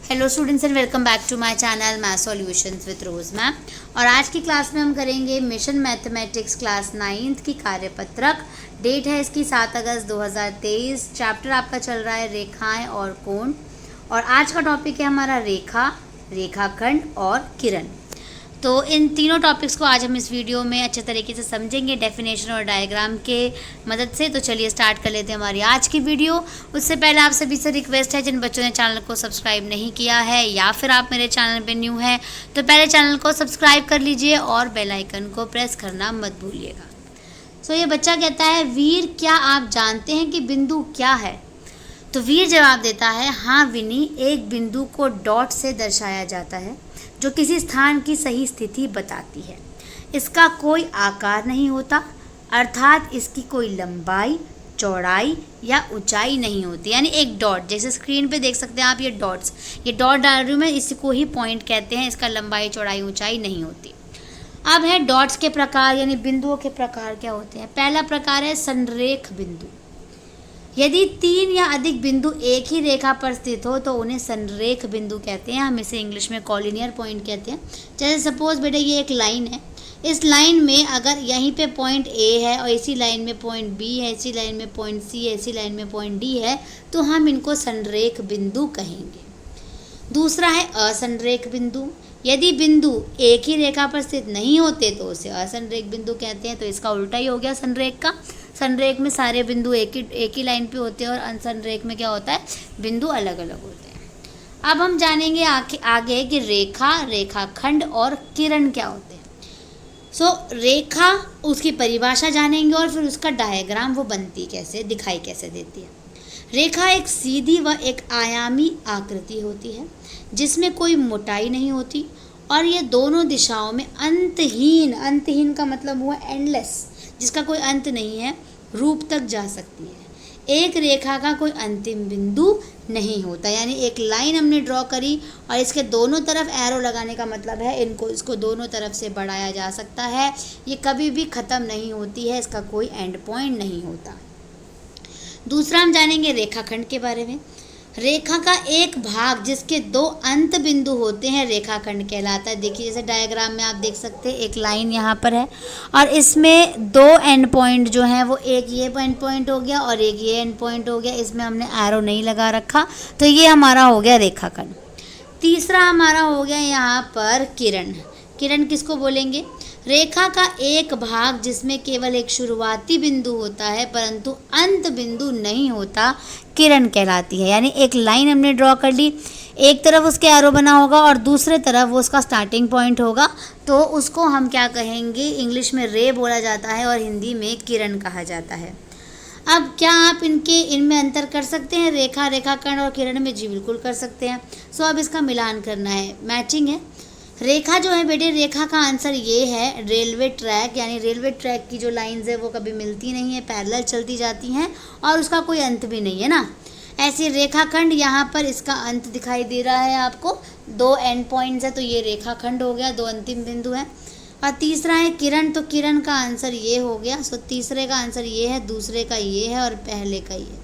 Hello students and welcome back to my channel math solutions with Rose ma'am. और आज की class में हम करेंगे मिशन मैथमेटिक्स क्लास 9th की कार्यपत्रक। डेट है इसकी 7 अगस्त 2023। चैप्टर आपका चल रहा है रेखाएं और कोण। और आज का टॉपिक है हमारा रेखा, रेखाखंड और किरण। तो इन तीनों टॉपिक्स को आज हम इस वीडियो में अच्छे तरीके से समझेंगे डेफिनेशन और डायग्राम के मदद से। तो चलिए स्टार्ट कर लेते हैं हमारी आज की वीडियो। उससे पहले आप सभी से रिक्वेस्ट है, जिन बच्चों ने चैनल को सब्सक्राइब नहीं किया है या फिर आप मेरे चैनल पे न्यू हैं तो पहले चैनल को सब्सक्राइब कर लीजिए और बेल आइकन को प्रेस करना मत भूलिएगा। सो ये बच्चा कहता है, वीर क्या आप जानते हैं कि बिंदु क्या है? तो वीर जवाब देता है, हाँ विनी, एक बिंदु को डॉट से दर्शाया जाता है जो किसी स्थान की सही स्थिति बताती है। इसका कोई आकार नहीं होता, अर्थात इसकी कोई लंबाई, चौड़ाई या ऊंचाई नहीं होती। यानी एक डॉट, जैसे स्क्रीन पे देख सकते हैं आप, ये डॉट्स, ये डॉट डाल रही हूँ मैं, इसको ही पॉइंट कहते हैं। इसका लंबाई, चौड़ाई, ऊंचाई नहीं होती। अब है डॉट्स के प्रकार, यानी बिंदुओं के प्रकार क्या होते हैं। पहला प्रकार है संरेख बिंदु। यदि 3 या अधिक बिंदु एक ही रेखा पर स्थित हो तो उन्हें संरेख बिंदु कहते हैं। हम इसे इंग्लिश में कॉलिनियर पॉइंट कहते हैं। जैसे सपोज बेटा ये एक लाइन है, इस लाइन में अगर यहीं पे पॉइंट ए है और इसी लाइन में पॉइंट बी है, इसी लाइन में पॉइंट सी है, इसी लाइन में पॉइंट डी है, तो हम इनको संरेख बिंदु कहेंगे। दूसरा है असंरेख बिंदु। यदि बिंदु एक ही रेखा पर स्थित नहीं होते तो उसे असंरेख बिंदु कहते हैं। तो इसका उल्टा ही हो गया संरेख का। संरेख में सारे बिंदु एक ही लाइन पे होते हैं और असंरेख में क्या होता है, बिंदु अलग अलग होते हैं। अब हम जानेंगे आगे कि रेखा, रेखाखंड और किरण क्या होते हैं। रेखा, उसकी परिभाषा जानेंगे और फिर उसका डायग्राम वो बनती कैसे, दिखाई कैसे देती है। रेखा एक सीधी व एक आयामी आकृति होती है जिसमें कोई मोटाई नहीं होती और ये दोनों दिशाओं में अंतहीन, अंतहीन का मतलब हुआ एंडलेस, जिसका कोई अंत नहीं है, रूप तक जा सकती है। एक रेखा का कोई अंतिम बिंदु नहीं होता। यानी एक लाइन हमने ड्रॉ करी और इसके दोनों तरफ एरो लगाने का मतलब है इसको दोनों तरफ से बढ़ाया जा सकता है। ये कभी भी ख़त्म नहीं होती है, इसका कोई एंड पॉइंट नहीं होता। दूसरा हम जानेंगे रेखाखंड के बारे में। रेखा का एक भाग जिसके 2 अंत बिंदु होते हैं रेखाखंड कहलाता है। देखिए जैसे डायग्राम में आप देख सकते हैं, एक लाइन यहाँ पर है और इसमें 2 एंड पॉइंट जो हैं वो एक ये एंड पॉइंट हो गया और एक ये एंड पॉइंट हो गया। इसमें हमने एरो नहीं लगा रखा, तो ये हमारा हो गया रेखाखंड। तीसरा हमारा हो गया यहाँ पर किरण। किरण किसको बोलेंगे? रेखा का एक भाग जिसमें केवल एक शुरुआती बिंदु होता है परंतु अंत बिंदु नहीं होता, किरण कहलाती है। यानी एक लाइन हमने ड्रॉ कर ली, एक तरफ उसके एरो बना होगा और दूसरे तरफ वो उसका स्टार्टिंग पॉइंट होगा, तो उसको हम क्या कहेंगे, इंग्लिश में रे बोला जाता है और हिंदी में किरण कहा जाता है। अब क्या आप इनमें अंतर कर सकते हैं, रेखा, रेखाखंड और किरण में? जी बिल्कुल कर सकते हैं। अब इसका मिलान करना है, मैचिंग है। रेखा जो है बेटे, रेखा का आंसर ये है रेलवे ट्रैक। यानी रेलवे ट्रैक की जो लाइंस है वो कभी मिलती नहीं है, पैरेलल चलती जाती हैं और उसका कोई अंत भी नहीं है ना। ऐसे रेखाखंड, यहाँ पर इसका अंत दिखाई दे रहा है आपको, 2 एंड पॉइंट्स है तो ये रेखाखंड हो गया, 2 अंतिम बिंदु हैं। और तीसरा है किरण, तो किरण का आंसर ये हो गया। तीसरे का आंसर ये है, दूसरे का ये है और पहले का ये।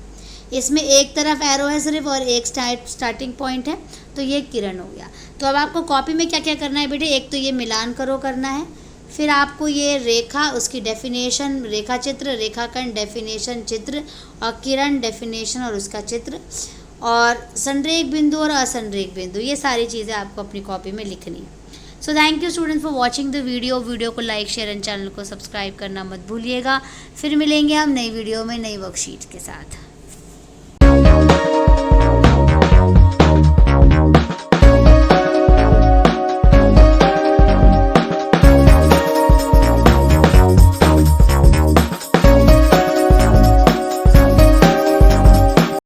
इसमें एक तरफ एरो है सिर्फ और एक स्टार्टिंग पॉइंट है, तो ये किरण हो गया। तो अब आपको कॉपी में क्या क्या करना है बेटे, एक तो ये मिलान करना है, फिर आपको ये रेखा, उसकी डेफिनेशन, रेखा चित्र, रेखाखंड डेफिनेशन चित्र, और किरण डेफिनेशन और उसका चित्र, और संरेख बिंदु और असंरेख बिंदु, ये सारी चीज़ें आपको अपनी कॉपी में लिखनी है। So thank you students for watching the video को लाइक, शेयर एंड चैनल को सब्सक्राइब करना मत भूलिएगा। फिर मिलेंगे हम नई वीडियो में नई वर्कशीट के साथ।